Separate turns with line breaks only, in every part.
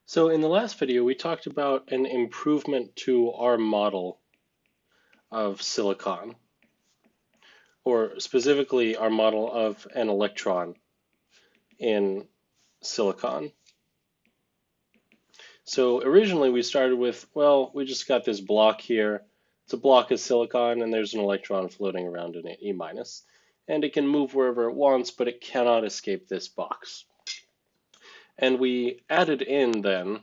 So in the last video, we talked about an improvement to our model of silicon, or specifically our model of an electron in silicon. So originally we started with, well, we just got this block here. It's a block of silicon and there's an electron floating around in it, E minus. And it can move wherever it wants, but it cannot escape this box. And we added in then,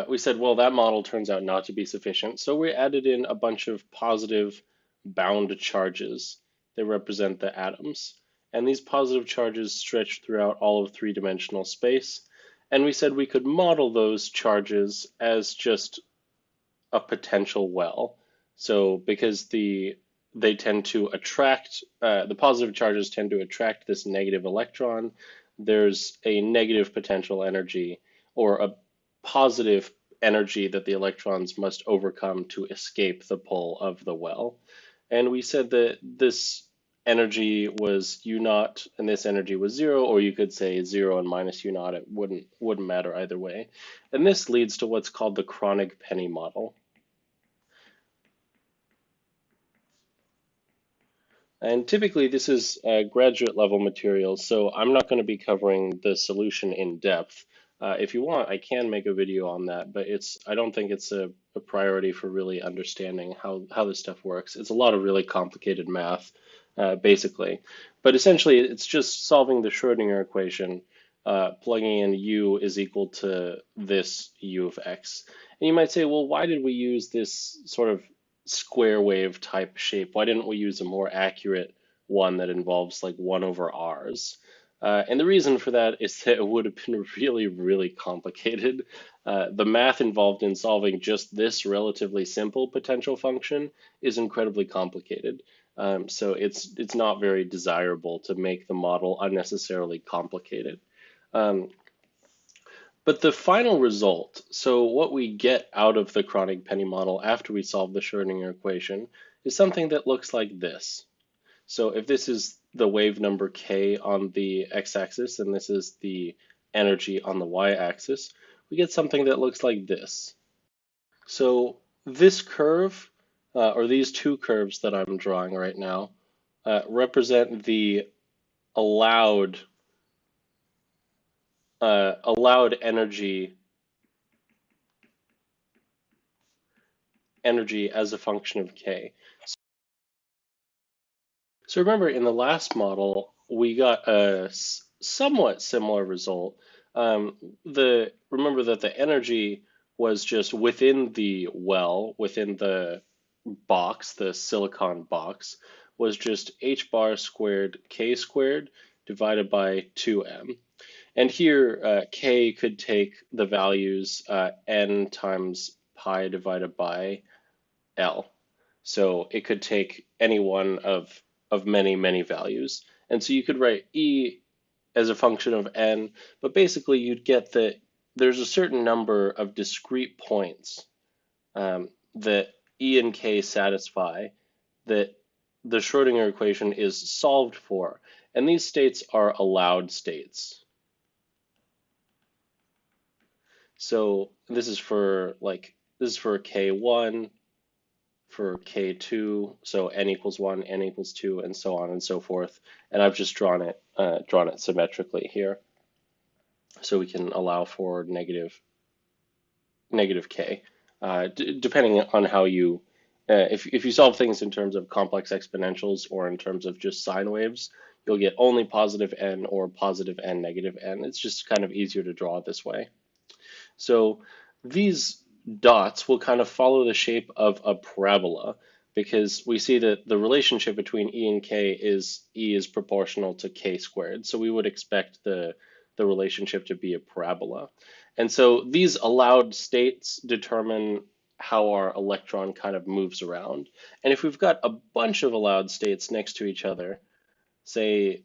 we said, well, that model turns out not to be sufficient. So we added in a bunch of positive bound charges that represent the atoms. And these positive charges stretch throughout all of three-dimensional space. And we said we could model those charges as just a potential well. So because they tend to attract, the positive charges tend to attract this negative electron, there's a negative potential energy or a positive energy that the electrons must overcome to escape the pull of the well. And we said that this energy was U naught and this energy was zero, or you could say zero and minus U naught. It wouldn't matter either way. And this leads to what's called the Kronig-Penney model. And typically this is graduate level material, so I'm not going to be covering the solution in depth. If you want, I can make a video on that, but I don't think it's a priority for really understanding how this stuff works. It's a lot of really complicated math, basically. But essentially, it's just solving the Schrodinger equation, plugging in u is equal to this u of x. And you might say, well, why did we use this sort of square wave type shape? Why didn't we use a more accurate one that involves like 1 over r's? And the reason for that is that it would have been really, really complicated. The math involved in solving just this relatively simple potential function is incredibly complicated. So it's not very desirable to make the model unnecessarily complicated. But the final result, so what we get out of the Kronig-Penney model after we solve the Schrodinger equation, is something that looks like this. So if this is the wave number k on the x-axis and this is the energy on the y-axis, we get something that looks like this. So this curve, or these two curves that I'm drawing right now, represent the allowed energy as a function of k. So remember, in the last model, we got a somewhat similar result. Remember that the energy was just within the well, within the box, the silicon box, was just h bar squared k squared divided by 2m. And here, k could take the values n times pi divided by L. So it could take any one of many, many values. And so you could write E as a function of n, but basically you'd get that there's a certain number of discrete points that E and K satisfy that the Schrodinger equation is solved for. And these states are allowed states. So this is for K1, for K2, so n equals 1, n equals 2, and so on and so forth. And I've just drawn it symmetrically here. So we can allow for negative k, depending on how you, if you solve things in terms of complex exponentials or in terms of just sine waves, you'll get only positive n or positive n, negative n. It's just kind of easier to draw this way. So these dots will kind of follow the shape of a parabola because we see that the relationship between E and K is E is proportional to K squared. So we would expect the relationship to be a parabola. And so these allowed states determine how our electron kind of moves around. And if we've got a bunch of allowed states next to each other, say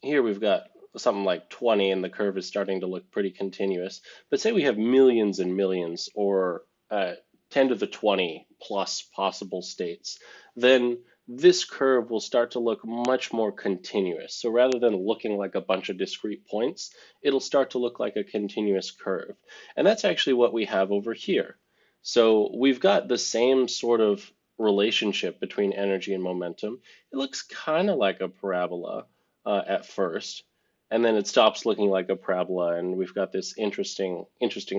here we've got something like 20 and the curve is starting to look pretty continuous, but say we have millions and millions or 10 to the 20 plus possible states, then this curve will start to look much more continuous. So rather than looking like a bunch of discrete points, it'll start to look like a continuous curve. And that's actually what we have over here. So we've got the same sort of relationship between energy and momentum. It looks kind of like a parabola at first, and then it stops looking like a parabola, and we've got this interesting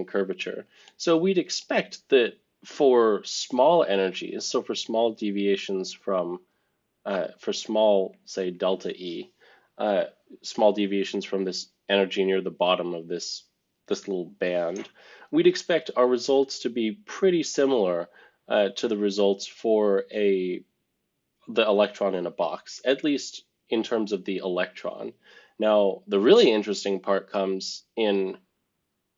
curvature. So we'd expect that for small energies, so for small deviations from, for small, say, delta E, small deviations from this energy near the bottom of this little band, we'd expect our results to be pretty similar to the results for the electron in a box, at least in terms of the electron. Now, the really interesting part comes in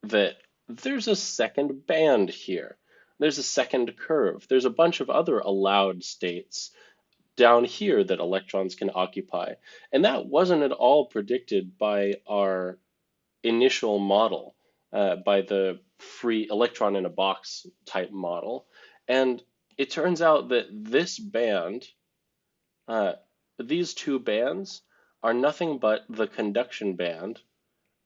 that there's a second band here. There's a second curve. There's a bunch of other allowed states down here that electrons can occupy. And that wasn't at all predicted by our initial model, by the free electron in a box type model. And it turns out that this band, these two bands, are nothing but the conduction band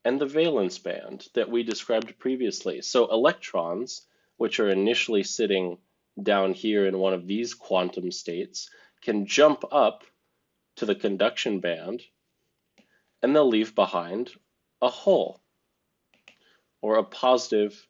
and the valence band that we described previously. So electrons, which are initially sitting down here in one of these quantum states, can jump up to the conduction band, and they'll leave behind a hole, or a positive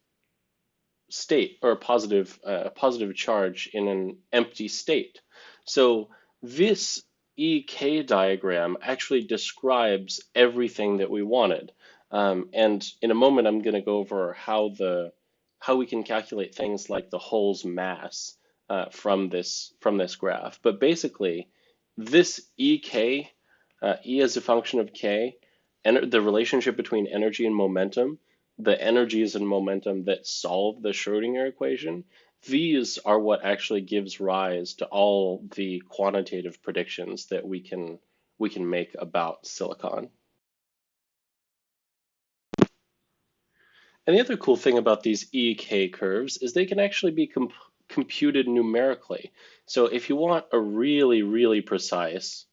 state, or a positive charge in an empty state. So this EK diagram actually describes everything that we wanted. And in a moment, I'm going to go over how we can calculate things like the hole's mass from this graph. But basically, this EK, E as a function of K, and the relationship between energy and momentum, the energies and momentum that solve the Schrodinger equation, these are what actually gives rise to all the quantitative predictions that we can make about silicon. And the other cool thing about these EK curves is they can actually be computed numerically. So if you want a really, really precise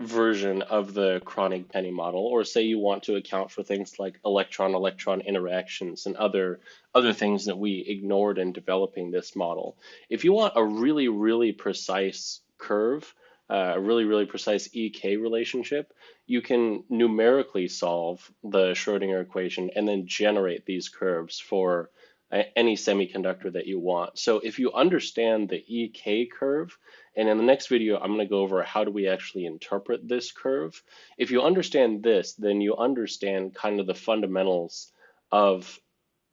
version of the Kronig-Penney model, or say you want to account for things like electron-electron interactions and other things that we ignored in developing this model. If you want a really, really precise curve, a really, really precise EK relationship, you can numerically solve the Schrodinger equation and then generate these curves for any semiconductor that you want. So if you understand the EK curve, and in the next video, I'm going to go over how do we actually interpret this curve. If you understand this, then you understand kind of the fundamentals of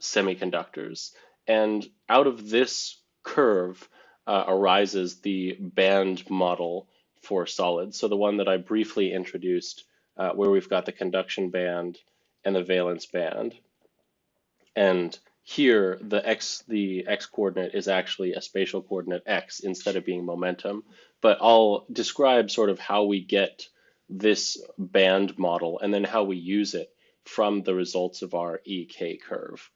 semiconductors. And out of this curve arises the band model for solids. So the one that I briefly introduced, where we've got the conduction band and the valence band. And here, the x coordinate is actually a spatial coordinate x instead of being momentum. But I'll describe sort of how we get this band model and then how we use it from the results of our EK curve.